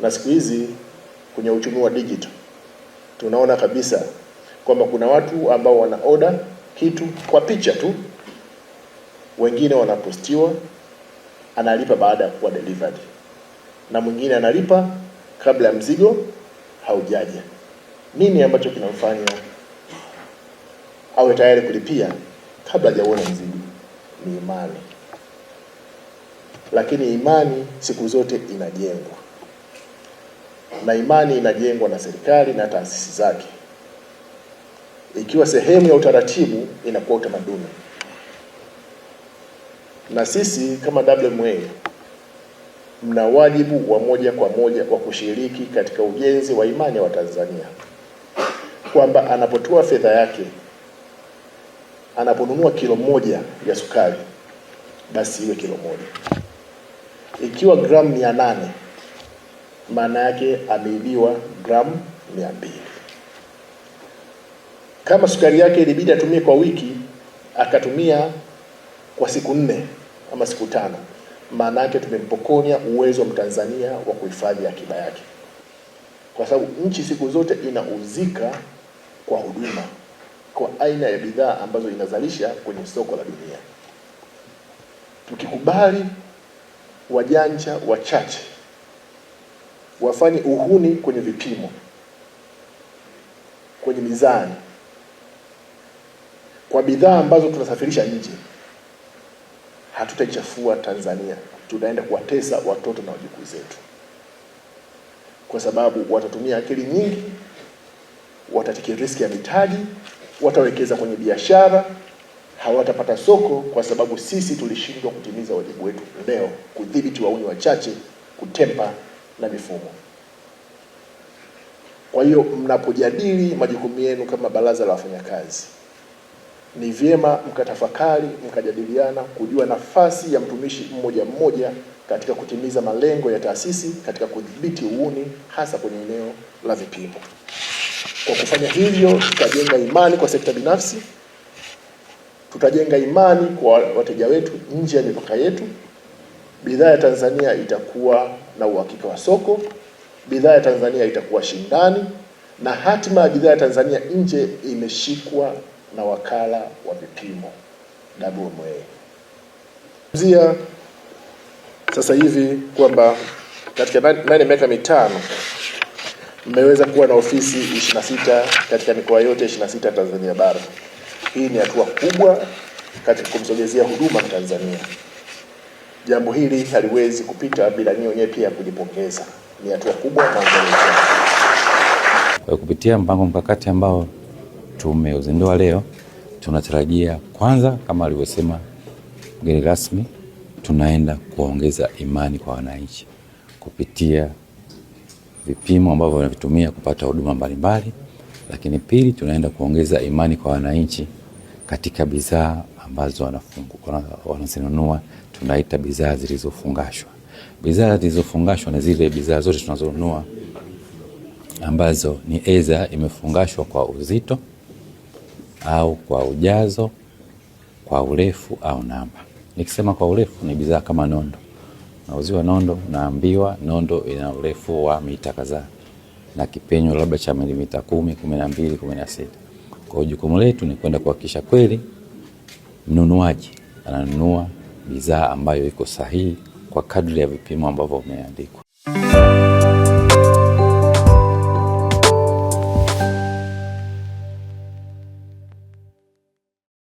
Na siku hizi kwenye uchumi wa digital tunaona kabisa kwamba kuna watu ambao wana order kitu kwa picha tu, wengine wanapostiwa, analipa baada ya kuwa delivered, na mwingine analipa kabla ya mzigo haujaja. Nini ambacho kinamfanya awe tayari kulipia kabla hajaona mzigo? Ni imani. Lakini imani siku zote inajengwa, na imani inajengwa na serikali na taasisi zake. Ikiwa sehemu ya utaratibu, inakuwa utamaduni. Na sisi kama WMA mna wajibu wa moja kwa moja wa kushiriki katika ujenzi wa imani ya Watanzania, kwamba anapotoa fedha yake, anaponunua kilo moja ya sukari, basi iwe kilo moja. Ikiwa gramu 800, maana yake ameibiwa gramu 200. Kama sukari yake ilibidi atumie kwa wiki, akatumia kwa siku 4 ama siku 5, maana yake tumempokonya uwezo wa Mtanzania wa kuhifadhi akiba yake. Kwa sababu nchi siku zote inauzika kwa huduma, kwa aina ya bidhaa ambazo inazalisha kwenye soko la dunia. Tukikubali wajanja wachache wafanye uhuni kwenye vipimo, kwenye mizani, kwa bidhaa ambazo tunasafirisha nje, hatutaichafua Tanzania. Tunaenda kuwatesa watoto na wajukuu zetu, kwa sababu watatumia akili nyingi, watatiki riski ya mitaji, watawekeza kwenye biashara, hawatapata soko, kwa sababu sisi tulishindwa kutimiza wajibu wetu leo, kudhibiti wauni wachache, kutempa na mifumo. Kwa hiyo mnapojadili majukumu yenu kama baraza la wafanyakazi, ni vyema mkatafakari, mkajadiliana kujua nafasi ya mtumishi mmoja mmoja katika kutimiza malengo ya taasisi katika kudhibiti uuni, hasa kwenye eneo la vipimo. Kwa kufanya hivyo, tutajenga imani kwa sekta binafsi, tutajenga imani kwa wateja wetu nje ya mipaka yetu. Bidhaa ya Tanzania itakuwa na uhakika wa soko, bidhaa ya Tanzania itakuwa shindani, na hatima ya bidhaa ya Tanzania nje imeshikwa na wakala wa vipimo WMA. Zia sasa hivi kwamba katika ndani ya miaka 5 mmeweza kuwa na ofisi 26 katika mikoa yote 26 Tanzania bara. Hii ni hatua kubwa katika kumsogezea huduma Tanzania. Jambo hili haliwezi kupita bila nyinyi wenyewe pia kujipongeza. Ni hatua kubwa Tanzania. Kupitia mpango mkakati ambao tumeuzindua leo, tunatarajia kwanza, kama alivyosema mgeni rasmi, tunaenda kuongeza imani kwa wananchi kupitia vipimo ambavyo wanavitumia kupata huduma mbalimbali. Lakini pili, tunaenda kuongeza imani kwa wananchi katika bidhaa ambazo wanazinunua, tunaita bidhaa zilizofungashwa. Bidhaa zilizofungashwa ni zile bidhaa zote tunazonunua ambazo ni aidha imefungashwa kwa uzito au kwa ujazo, kwa urefu au namba. Nikisema kwa urefu, ni bidhaa kama nondo. Nauziwa nondo, naambiwa nondo ina urefu wa mita kadhaa na kipenyo labda cha milimita 10, 12, 16. Kwa jukumu letu ni kwenda kuhakikisha kweli mnunuaji ananunua bidhaa ambayo iko sahihi kwa kadri ya vipimo ambavyo vimeandikwa.